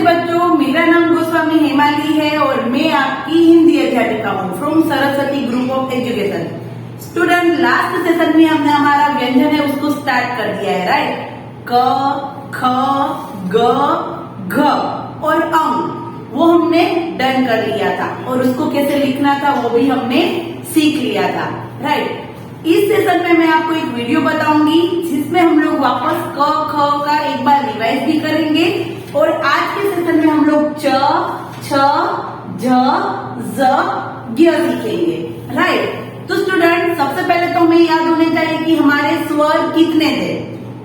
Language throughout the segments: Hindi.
बच्चों, मेरा नाम गोस्वामी हेमाली है और मैं आपकी हिंदी अध्यापिका हूँ from Saraswati group of education. Student, last session में हमने हमारा व्यंजन है उसको स्टार्ट कर दिया है, राइट। क, ख, ग, घ और अंग वो हमने डन कर लिया था और उसको कैसे लिखना था वो भी हमने सीख लिया था, राइट। इस सेशन में मैं आपको एक वीडियो बताऊंगी जिसमें हम लोग वापस क ख का एक बार रिवाइज भी करेंगे और आज के सेशन में हम लोग च, छ, झ, ज, ज्ञ सीखेंगे, राइट। तो स्टूडेंट, सबसे पहले तो हमें याद होने चाहिए कि हमारे स्वर कितने थे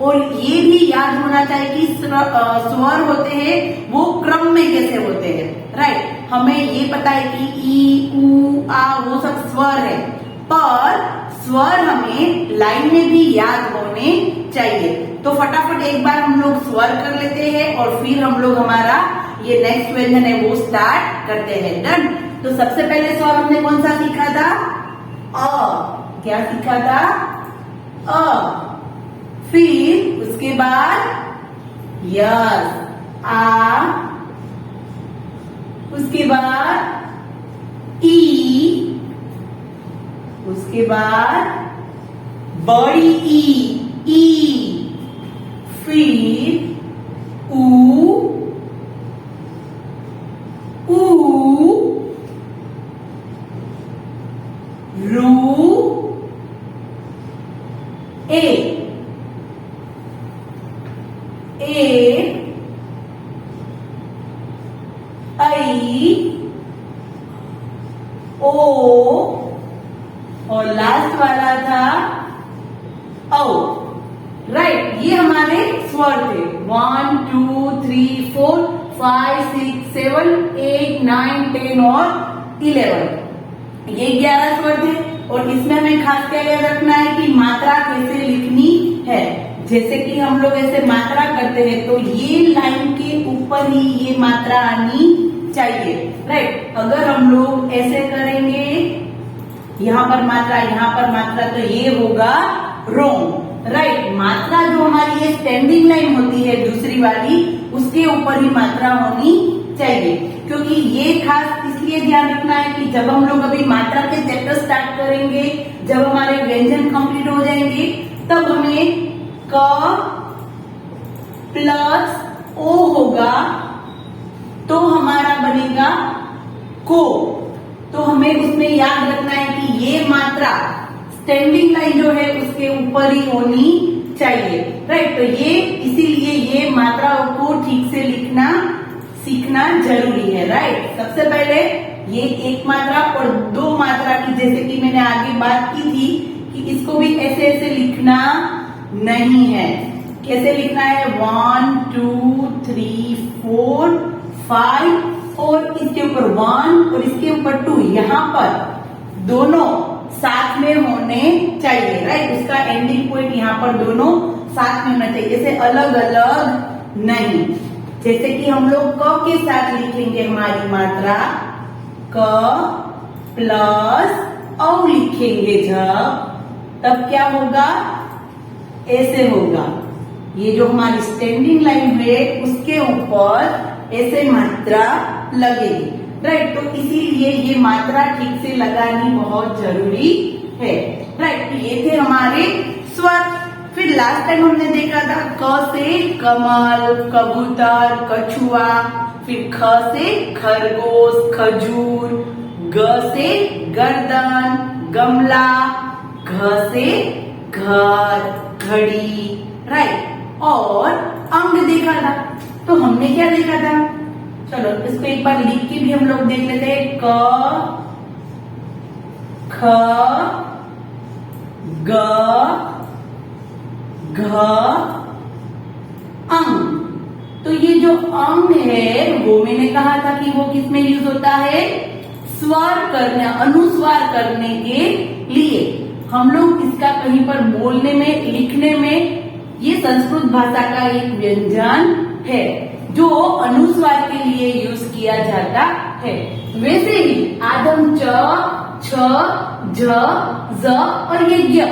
और ये भी याद होना चाहिए कि स्वर होते हैं वो क्रम में कैसे होते हैं, राइट। हमें ये पता है कि ई, उ, आ वो सब स्वर है, पर स्वर हमें लाइन में भी याद होने चाहिए। तो फटाफट एक बार हम लोग स्वर कर लेते हैं और फिर हम लोग हमारा ये नेक्स्ट व्यंजन है वो स्टार्ट करते हैं। डन। तो सबसे पहले स्वर हमने कौन सा सीखा था? अ। क्या सीखा था? अ। फिर उसके बाद यस, आ। उसके बाद ई। उसके बाद बड़ी ई। फिर ऊ। रू। ए। आई। ओ और लास्ट वाला था औ, राइट। ये हमारे स्वर थे 1 2 3 4 5 6 7 8 9 10 और 11। ये 11 स्वर थे और इसमें हमें खास क्या याद रखना है कि मात्रा कैसे लिखनी है। जैसे कि हम लोग ऐसे मात्रा करते हैं तो ये लाइन के ऊपर ही ये मात्रा आनी चाहिए, राइट। अगर हम लोग ऐसे करेंगे यहाँ पर मात्रा तो ये होगा रोंग, राइट। मात्रा जो हमारी ये स्टैंडिंग लाइन होती है दूसरी वाली उसके ऊपर ही मात्रा होनी चाहिए, क्योंकि ये खास इसलिए ध्यान रखना है कि जब हम लोग अभी मात्रा के चैप्टर स्टार्ट करेंगे, जब हमारे व्यंजन कंप्लीट हो जाएंगे तब हमें क प्लस ओ होगा तो हमारा बनेगा को। तो हमें उसमें याद रखना है कि ये मात्रा स्टैंडिंग लाइन जो है उसके ऊपर ही होनी चाहिए, राइट। तो ये इसीलिए ये मात्रा को ठीक से लिखना सीखना जरूरी है, राइट। सबसे पहले ये एक मात्रा और दो मात्रा की, जैसे कि मैंने आगे बात की थी कि इसको भी ऐसे ऐसे लिखना नहीं है। कैसे लिखना है? 1 2 3 4 5 और इसके ऊपर 1 और इसके ऊपर 2, यहाँ पर दोनों साथ में होने चाहिए, राइट। उसका एंडिंग पॉइंट यहाँ पर दोनों साथ में होना चाहिए, जैसे अलग अलग नहीं। जैसे कि हम लोग क के साथ लिखेंगे हमारी मात्रा क प्लस औ लिखेंगे जब, तब क्या होगा? ऐसे होगा। ये जो हमारी स्टैंडिंग लाइन है उसके ऊपर ऐसे मात्रा लगेगी, राइट। तो इसीलिए ये मात्रा ठीक से लगानी बहुत जरूरी है, राइट। तो ये थे हमारे स्वर। फिर लास्ट टाइम हमने देखा था क से कमल, कबूतर, कछुआ। फिर ख से खरगोश, खजूर। ग से गर्दन, गमला। घ से घर, घड़ी, राइट। और अंग देखा था। तो हमने क्या देखा था? चलो इसको एक बार लिख के भी हम लोग देख लेते हैं। क, ख, ग, घ, अंग। तो ये जो अंग है वो मैंने कहा था कि वो किसमें यूज होता है? स्वर करने, अनुस्वार करने के लिए। हम लोग इसका कहीं पर बोलने में, लिखने में, ये संस्कृत भाषा का एक व्यंजन है जो अनुस्वार के लिए यूज किया जाता है। वैसे ही आज हम च, छ, झ, ज और ये ज्ञ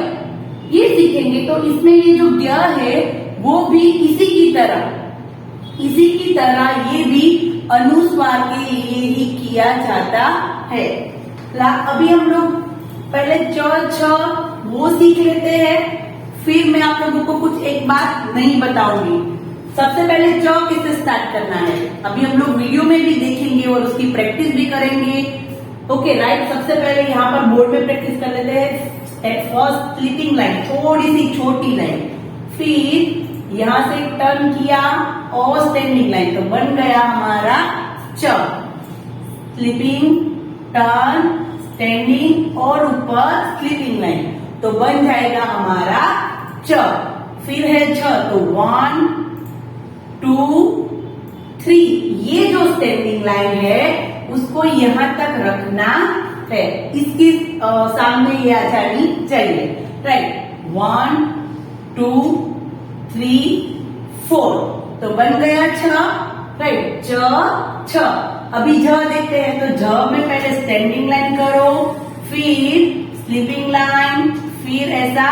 ये सीखेंगे। तो इसमें ये जो ज्ञ है वो भी इसी की तरह इसी की तरह ये भी अनुस्वार के लिए ही किया जाता है। अभी हम लोग पहले च छ वो सीख लेते हैं, फिर मैं आप लोगों को कुछ एक बात नहीं बताऊंगी। सबसे पहले च किससे स्टार्ट करना है अभी हम लोग वीडियो में भी देखेंगे और उसकी प्रैक्टिस भी करेंगे। ओके राइट, सबसे पहले यहाँ पर बोर्ड में प्रैक्टिस कर लेते हैं। एट फर्स्ट स्लीपिंग लाइन, थोड़ी सी छोटी लाइन, फिर यहाँ से टर्न किया और स्टैंडिंग लाइन, तो बन गया हमारा च। स्लीपिंग, टर्न, स्टैंडिंग और ऊपर स्लीपिंग लाइन, तो बन जाएगा हमारा च। फिर है छ, तो 1 2 3, ये जो स्टैंडिंग लाइन है उसको यहां तक रखना है, इसके सामने ये आ जानी चाहिए। राइट, 1 2 3 4, तो बन गया छ। राइट, च छ। अभी झ देखते हैं, तो झ में पहले स्टैंडिंग लाइन करो, फिर स्लीपिंग लाइन, फिर ऐसा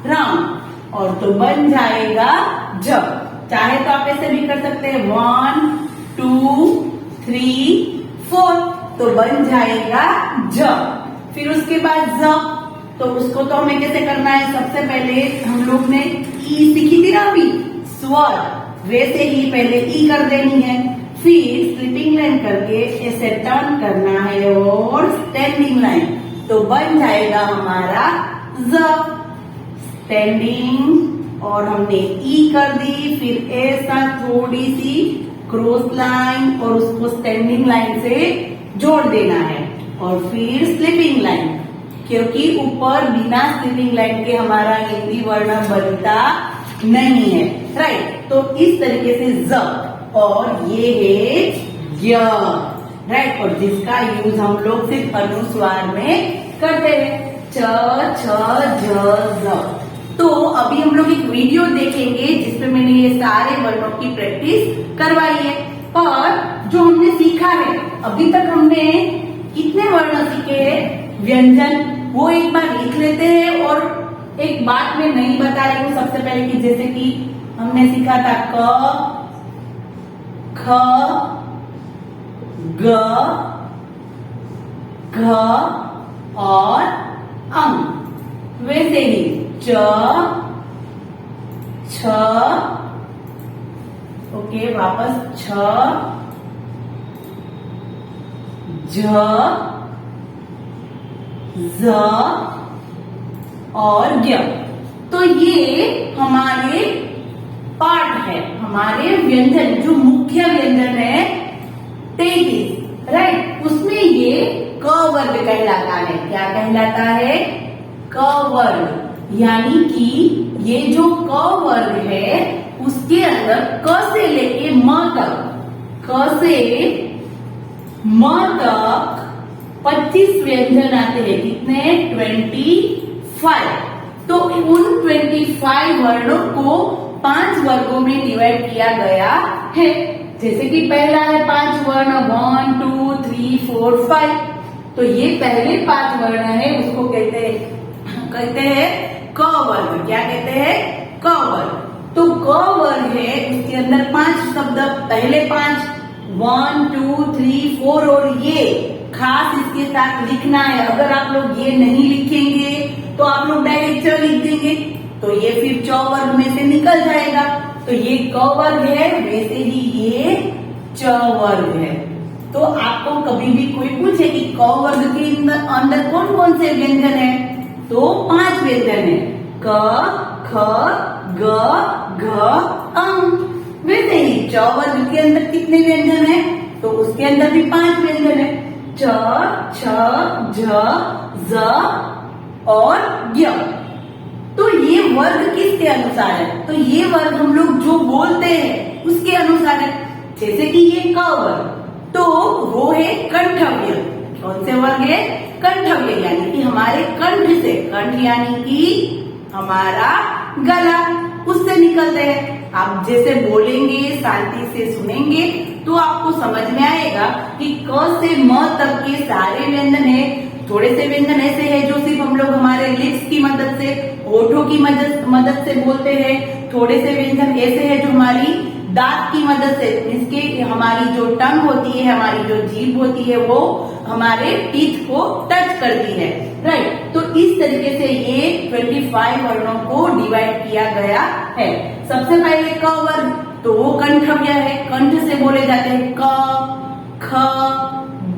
राउंड, और तो बन जाएगा झ। चाहे तो आप ऐसे भी कर सकते हैं, 1 2 3 4, तो बन जाएगा झ। फिर उसके बाद ज, तो उसको तो हमें कैसे करना है, सबसे पहले हम लोग ने ई सीखी थी ना अभी, स्वर, वैसे ही पहले ई कर देनी है, फिर स्लीपिंग लाइन करके ऐसे टर्न करना है और स्टैंडिंग लाइन, तो बन जाएगा हमारा ज। स्टैंडिंग और हमने ई कर दी, फिर ऐसा थोड़ी सी क्रॉस लाइन और उसको स्टैंडिंग लाइन से जोड़ देना है, और फिर स्लीपिंग लाइन, क्योंकि ऊपर बिना स्लीपिंग लाइन के हमारा हिंदी वर्ण बनता नहीं है। राइट, तो इस तरीके से ज, और ये है य। राइट, और जिसका यूज हम लोग सिर्फ अनुस्वार में करते हैं, च छ झ झ। तो अभी हम लोग एक वीडियो देखेंगे जिसमें मैंने ये सारे वर्णों की प्रैक्टिस करवाई है, और जो हमने सीखा है अभी तक, हमने कितने वर्ण सीखे हैं व्यंजन, वो एक बार लिख लेते हैं। और एक बात मैं नहीं बता रही हूँ सबसे पहले, कि जैसे कि हमने सीखा था क ख ग घ और अं, वैसे ही च छ, ओके वापस छ झ झ और ज्ञ। तो ये हमारे पार्ट है, हमारे व्यंजन, जो मुख्य व्यंजन है 33, राइट, उसमें ये क वर्ग कहलाता है। क्या कहलाता है? क वर्ग। यानी कि ये जो क वर्ग है उसके अंदर क से लेके म तक, क से म तक 25 व्यंजन आते हैं। कितने? 25। तो उन 25 वर्णों को 5 वर्गों में डिवाइड किया गया है। जैसे कि पहला है 5 वर्ण, 1 2 3 4 5। तो ये पहले 5 वर्ण है, उसको कहते हैं क वर्ग। क्या कहते हैं? क वर्ग। तो क वर्ग है, उसके अंदर 5 शब्द, पहले 5 1 2 3 4, और ये खास इसके साथ लिखना है। अगर आप लोग ये नहीं लिखेंगे तो आप लोग डायरेक्ट च लिख देंगे, तो ये फिर च वर्ग में से निकल जाएगा। तो ये क वर्ग है, वैसे ही ये च वर्ग है। तो आपको कभी भी कोई पूछे कि क वर्ग के अंदर कौन कौन से व्यंजन है, तो 5 व्यंजन है, क ख ग घ अं। वैसे ही च वर्ग के अंदर कितने व्यंजन है, तो उसके अंदर भी 5 व्यंजन है, च छ झ झ और ज्ञ। तो ये वर्ग किसके अनुसार है? तो ये वर्ग हम लोग जो बोलते हैं उसके अनुसार है। जैसे कि ये क वर्ग, तो वो है कंठव्य। कौन से वर्ग है? कंठव्य, यानी कि हमारे कंठ से, कंठ यानी कि हमारा गला, उससे निकलते हैं। आप जैसे बोलेंगे, शांति से सुनेंगे, तो आपको समझ में आएगा कि क से म तक के सारे व्यंजन है। थोड़े से व्यंजन ऐसे हैं जो सिर्फ हम लोग हमारे लिप्स की मदद से, होठों की मदद से बोलते हैं। थोड़े से व्यंजन ऐसे हैं जो हमारी दांत की मदद से, मीन्स के हमारी जो टंग होती है, हमारी जो जीभ होती है, वो हमारे टीथ को टच करती है, राइट। तो इस तरीके से ये 25 वर्णों को डिवाइड किया गया है। सबसे पहले क वर्ग, तो वो कंठव्य है, कंठ से बोले जाते हैं क, ख,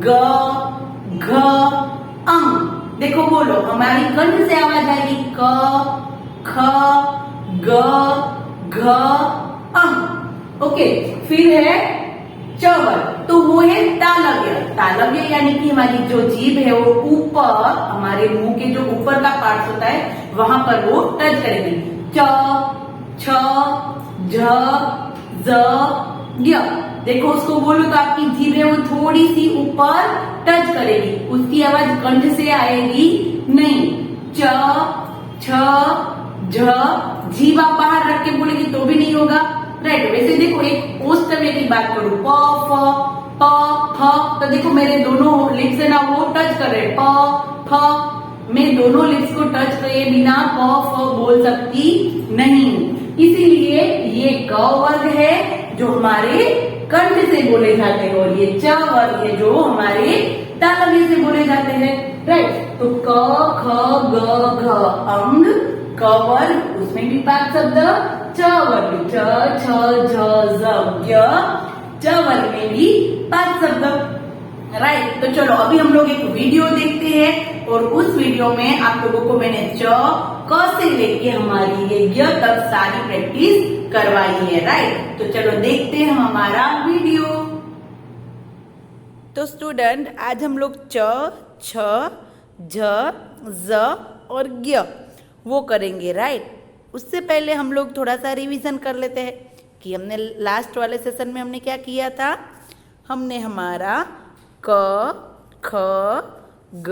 ग, घ, अंग। देखो बोलो, हमारी कंठ से आवाज आएगी क, ख, ग, घ, अंग। ओके, फिर है च वर्ग, तो वो है तालव्य। तालव्य यानी कि हमारी जो जीभ है वो ऊपर, हमारे मुंह के जो ऊपर का पार्ट होता है वहां पर वो टच करेगी। च, छ, झ, ज, य। देखो उसको बोलो तो आपकी जीभ है वो थोड़ी सी ऊपर टच करेगी, उसकी आवाज कंठ से आएगी नहीं। च, छ, झ, जीभ आप बाहर रख के बोलेगी तो भी नहीं होगा, राइट। वैसे देखो एक ओष्ठव्य की बात करूं, प, फ, प, फ, तो देखो मेरे दोनों लिप्स है ना वो टच कर रहे, प, फ। मैं दोनों लिप्स को टच करे बिना प, फ बोल सकती नहीं, इसीलिए ये क वर्ग है जो हमारे कंठ से बोले जाते हैं, और ये च वर्ग है जो हमारे तालव्य से बोले जाते हैं, राइट। तो क, ख, ग, घ, अंग, क वर्ग, उसमें भी 5 शब्द, च वर्ग, च, छ, झ, ज, य, च वर्ग में भी 5 शब्द, राइट। तो चलो अभी हम लोग एक वीडियो देखते हैं, और उस वीडियो में आप लोगों को मैंने च, क से लेके हमारी ये य तक सारी प्रैक्टिस करवाई है, राइट। तो चलो देखते हैं हमारा वीडियो। तो स्टूडेंट, आज हम लोग च, छ, झ, ज और ज्ञ वो करेंगे, राइट। उससे पहले हम लोग थोड़ा सा रिवीजन कर लेते हैं कि हमने लास्ट वाले सेशन में हमने क्या किया था। हमने हमारा क, ख, ग,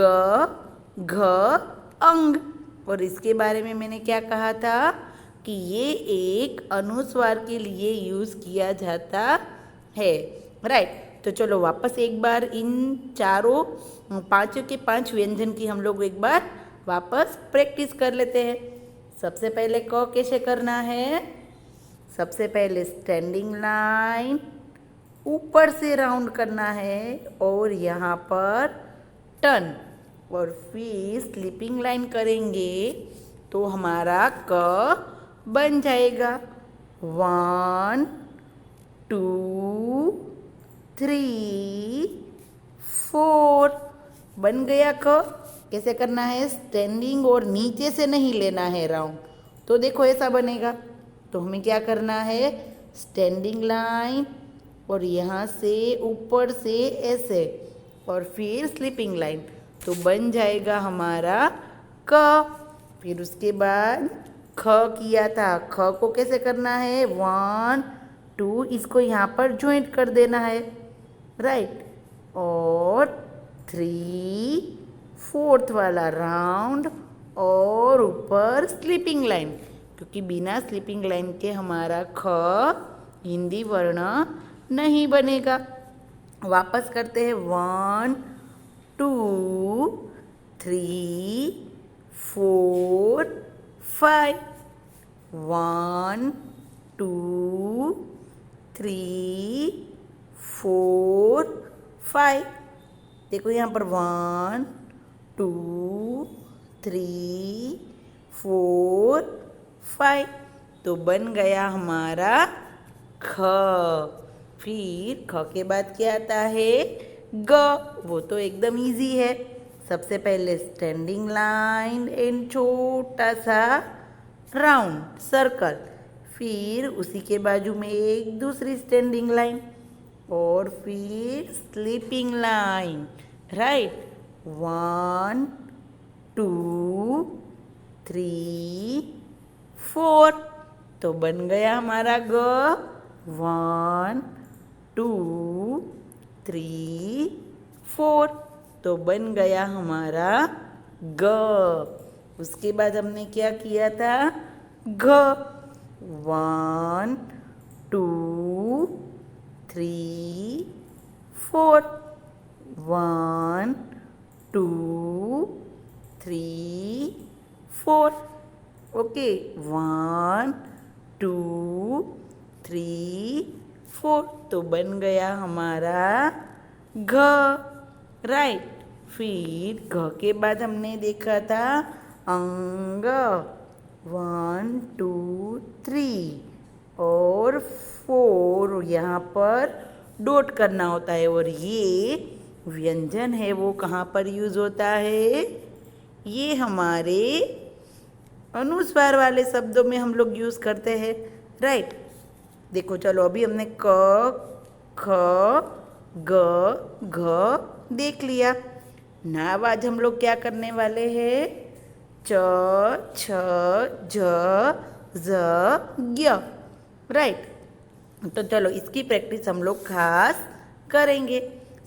घ, अंग, और इसके बारे में मैंने क्या कहा था कि ये एक अनुस्वार के लिए यूज किया जाता है, राइट। तो चलो वापस एक बार इन चारों 5 के 5 व्यंजन की हम लोग एक बार वापस प्रैक्टिस कर लेते हैं। सबसे पहले क कैसे करना है, सबसे पहले स्टैंडिंग लाइन ऊपर से राउंड करना है, और यहाँ पर टर्न, और फिर स्लीपिंग लाइन करेंगे तो हमारा क बन जाएगा। 1, 2, 3, 4 बन गया क। कैसे करना है, स्टैंडिंग और नीचे से नहीं लेना है राउंड, तो देखो ऐसा बनेगा। तो हमें क्या करना है, स्टैंडिंग लाइन और यहाँ से ऊपर से ऐसे, और फिर स्लीपिंग लाइन, तो बन जाएगा हमारा क। फिर उसके बाद ख किया था, ख को कैसे करना है, 1, 2, इसको यहाँ पर ज्वाइंट कर देना है, राइट, और 3, 4th वाला राउंड, और ऊपर स्लीपिंग लाइन, क्योंकि बिना स्लीपिंग लाइन के हमारा ख हिंदी वर्ण नहीं बनेगा। वापस करते हैं, 1, 2, 3, 4, 5, 1, 2, 3, 4, 5। देखो यहाँ पर 1, 2, 3, 4, 5, तो बन गया हमारा ख। फिर ख के बाद क्या आता है, ग, वो तो एकदम इजी है। सबसे पहले स्टैंडिंग लाइन एंड छोटा सा राउंड सर्कल, फिर उसी के बाजू में एक दूसरी स्टैंडिंग लाइन, और फिर स्लीपिंग लाइन, राइट। 1, 2, 3, 4, तो बन गया हमारा ग। 1, 2, 3, 4, तो बन गया हमारा ग। उसके बाद हमने क्या किया था, घ। 1, 2, 3, 4, 1, 2, 3, 4, ओके, 1, 2, 3 4। तो बन गया हमारा घ, राइट। फिर घ के बाद हमने देखा था अंग, 1 2 3 और 4। यहाँ पर डॉट करना होता है और ये व्यंजन है वो कहाँ पर यूज होता है? ये हमारे अनुस्वार वाले शब्दों में हम लोग यूज करते हैं, राइट। देखो चलो अभी हमने क, ख, ग, घ देख लिया। नाव आज हम लोग क्या करने वाले हैं? च, छ, झ, झ, ज्ञ, राइट। तो चलो इसकी प्रैक्टिस हम लोग खास करेंगे।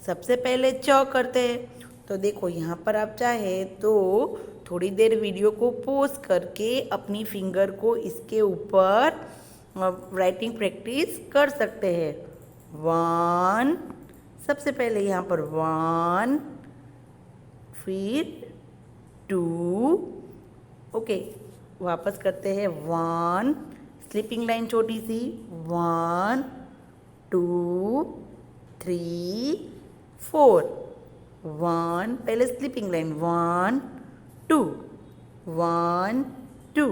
सबसे पहले च करते हैं। तो देखो यहाँ पर आप चाहे तो थोड़ी देर वीडियो को पॉज करके अपनी फिंगर को इसके ऊपर राइटिंग प्रैक्टिस कर सकते हैं। 1, सबसे पहले यहाँ पर 1, फिर 2, ओके वापस करते हैं 1, स्लीपिंग लाइन छोटी सी, 1 2 3 4, 1 पहले स्लीपिंग लाइन 1 2 1 2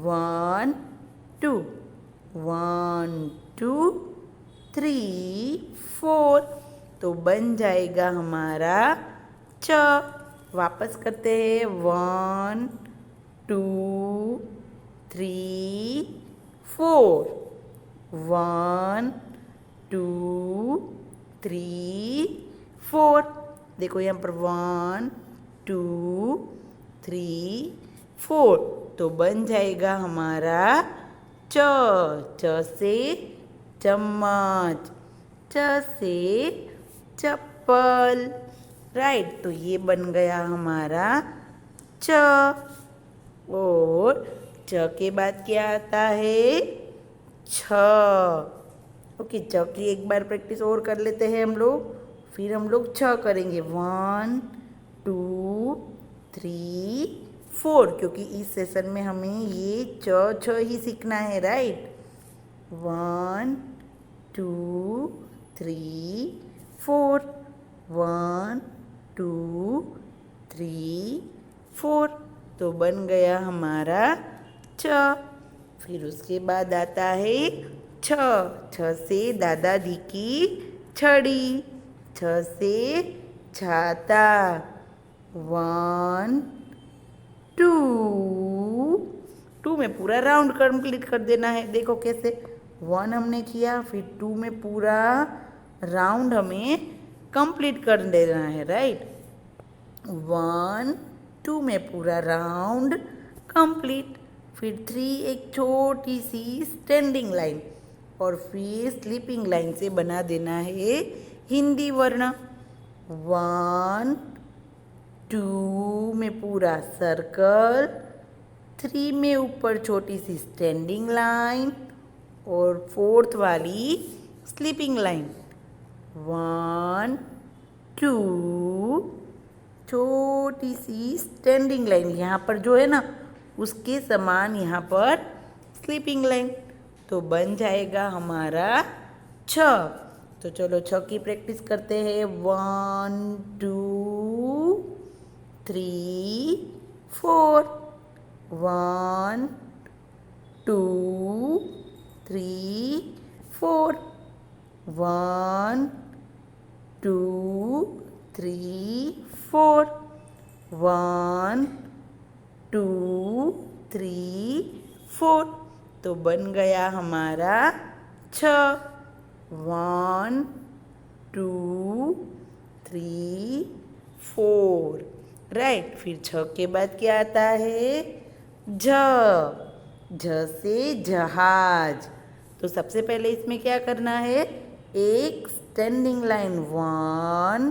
1 2 1 2 3 4। तो बन जाएगा हमारा च। वापस करते हैं 1 2 3 4, 1 2 3 4। देखो यहाँ पर 1 2 3 4। तो बन जाएगा हमारा च। च से चम्मच, च से चप्पल, राइट। तो ये बन गया हमारा च। और च के बाद क्या आता है? छ। ओके च की एक बार प्रैक्टिस और कर लेते हैं हम लोग, फिर हम लोग छ करेंगे 1 2 3 4, क्योंकि इस सेशन में हमें ये च छ ही सीखना है, राइट। 1 2 3 4, 1 2 3 4। तो बन गया हमारा छ। फिर उसके बाद आता है छ। छ से दादाजी की छड़ी, छ से छाता, 1 2 2 में पूरा राउंड कंप्लीट कर देना है। देखो कैसे 1 हमने किया, फिर 2 में पूरा राउंड हमें कंप्लीट कर देना है, राइट। 1 2 में पूरा राउंड कंप्लीट। फिर 3 एक छोटी सी स्टैंडिंग लाइन और फिर स्लीपिंग लाइन से बना देना है हिंदी वर्ण। 1 2 में पूरा सर्कल, 3 में ऊपर छोटी सी स्टैंडिंग लाइन और 4th वाली स्लीपिंग लाइन। 1 2 छोटी सी स्टैंडिंग लाइन, यहाँ पर जो है ना उसके समान यहाँ पर स्लीपिंग लाइन। तो बन जाएगा हमारा छ। तो चलो छ की प्रैक्टिस करते हैं। 1 2 3 4, 1 2 3 4, 1 2 3 4, 1 2 3 4। तो बन गया हमारा छ। 1 2 3 4, राइट। फिर छ के बाद क्या आता है? झ। झ से जहाज। तो सबसे पहले इसमें क्या करना है? एक स्टैंडिंग लाइन 1,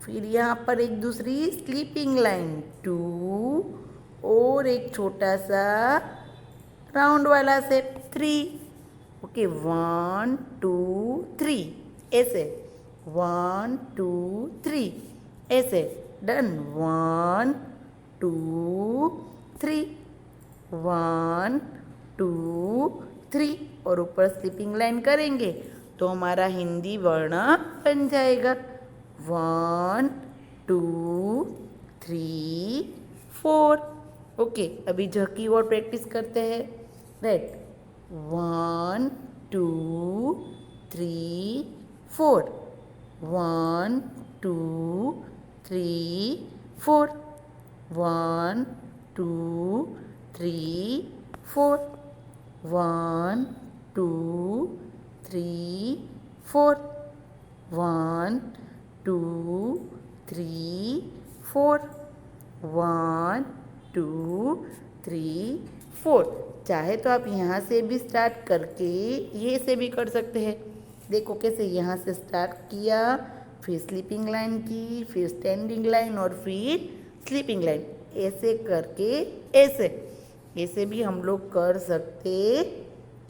फिर यहाँ पर एक दूसरी स्लीपिंग लाइन 2 और एक छोटा सा राउंड वाला शेप 3। ओके 1 2 3 ऐसे, 1 2 3 ऐसे, डन। 1 2 3, 1 2 3 और ऊपर स्लीपिंग लाइन करेंगे तो हमारा हिंदी वर्ण बन जाएगा 1 2 3 4। ओके, अभी ज की और प्रैक्टिस करते हैं। राइट, 1 2 3 4 1 2 3 4 1 2 3 4 1 2 3 4 1 2 3 4 1 2 3 4। चाहे तो आप यहाँ से भी स्टार्ट करके ये से भी कर सकते हैं। देखो कैसे, यहाँ से स्टार्ट किया, फिर स्लीपिंग लाइन की, फिर स्टैंडिंग लाइन और फिर स्लीपिंग लाइन, ऐसे करके ऐसे भी हम लोग कर सकते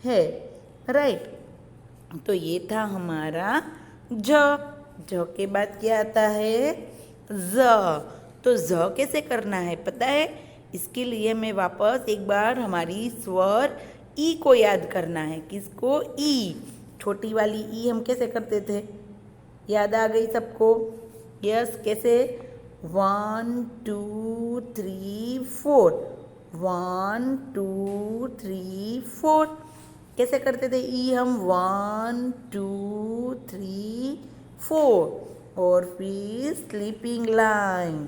हैं। राइट, तो ये था हमारा ज के बाद क्या आता है ज। तो ज कैसे करना है पता है? इसके लिए मैं वापस एक बार हमारी स्वर ई को याद करना है। किसको? ई, छोटी वाली ई हम कैसे करते थे? याद आ गई सबको? यस, कैसे? 1 2 3 4 1 2 3 4 कैसे करते थे ई हम? 1 2 3 4 और फिर स्लीपिंग लाइन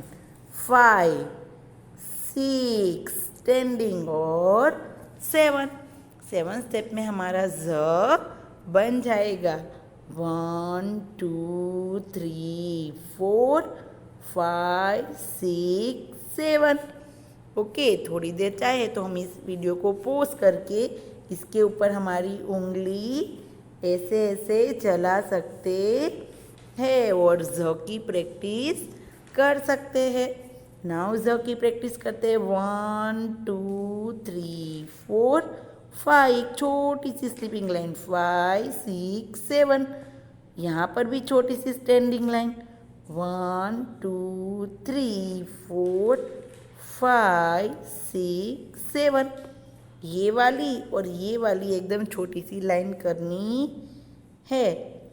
5 6 स्टैंडिंग और 7 स्टेप में हमारा ज बन जाएगा 1 2 3 4 5 6 7। ओके, थोड़ी देर चाहे तो हम इस वीडियो को पॉज करके इसके ऊपर हमारी उंगली ऐसे ऐसे चला सकते हैं और ज की प्रैक्टिस कर सकते हैं। नाउ ज की प्रैक्टिस करते हैं 1 2 3 4 5, एक छोटी सी स्लीपिंग लाइन 5 6 7, यहाँ पर भी छोटी सी स्टैंडिंग लाइन 1 2 3 4 5 6 7। ये वाली और ये वाली एकदम छोटी सी लाइन करनी है।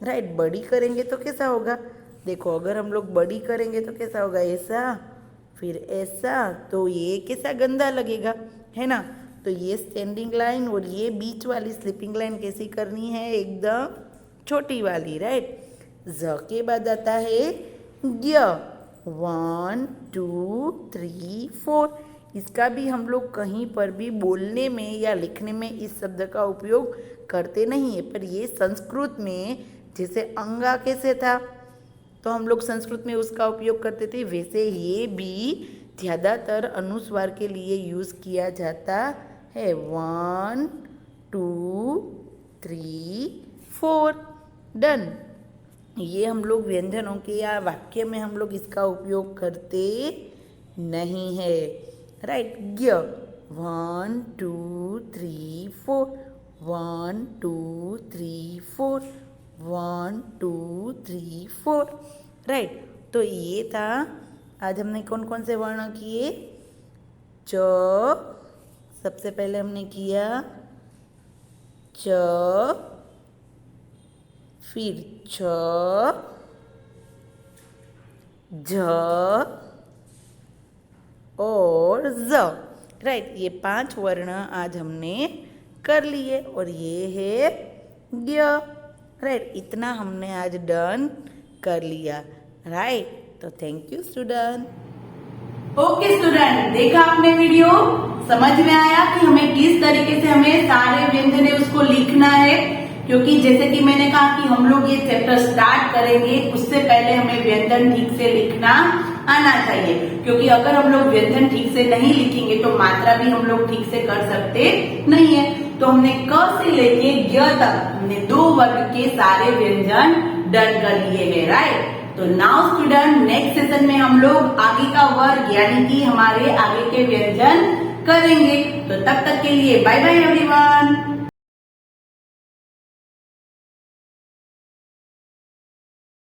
राइट, बड़ी करेंगे तो कैसा होगा? देखो, अगर हम लोग बड़ी करेंगे तो कैसा होगा? ऐसा, फिर ऐसा, तो ये कैसा गंदा लगेगा, है ना? तो ये स्टैंडिंग लाइन और ये बीच वाली स्लीपिंग लाइन कैसी करनी है? एकदम छोटी वाली। राइट, ज के बाद आता है य 1 2 3 4। इसका भी हम लोग कहीं पर भी बोलने में या लिखने में इस शब्द का उपयोग करते नहीं है, पर ये संस्कृत में जैसे अंगा कैसे था तो हम लोग संस्कृत में उसका उपयोग करते थे, वैसे ये भी ज़्यादातर अनुस्वार के लिए यूज़ किया जाता है। 1 2 3 4 डन। ये हम लोग व्यंजनों के या वाक्य में हम लोग इसका उपयोग करते नहीं है। राइट, ग 1 2 3 4 1 2 3 4 1 2 3 4। राइट, तो ये था। आज हमने कौन कौन से वर्ण किए? च, सबसे पहले हमने किया च, फिर छ, झ और ज। राइट, ये 5 वर्ण आज हमने कर लिए और ये है ग। राइट, इतना हमने आज डन कर लिया। राइट, तो thank you student. Okay student, देखा आपने वीडियो? समझ में आया कि हमें किस तरीके से हमें सारे व्यंजन है उसको लिखना है? क्योंकि जैसे कि मैंने कहा कि हम लोग ये चैप्टर स्टार्ट करेंगे, उससे पहले हमें व्यंजन ठीक से लिखना आना चाहिए। क्योंकि अगर हम लोग व्यंजन ठीक से नहीं लिखेंगे तो मात्रा भी हम लोग ठीक से कर सकते नहीं है। तो हमने क से लेके य तक हमने 2 वर्ग के सारे व्यंजन डन कर लिए हैं। राइट, तो नाउ स्टूडेंट, नेक्स्ट सेशन में हम लोग आगे का वर्ग यानी कि हमारे आगे के व्यंजन करेंगे। तो तब तक के लिए बाय बाय एवरीवन।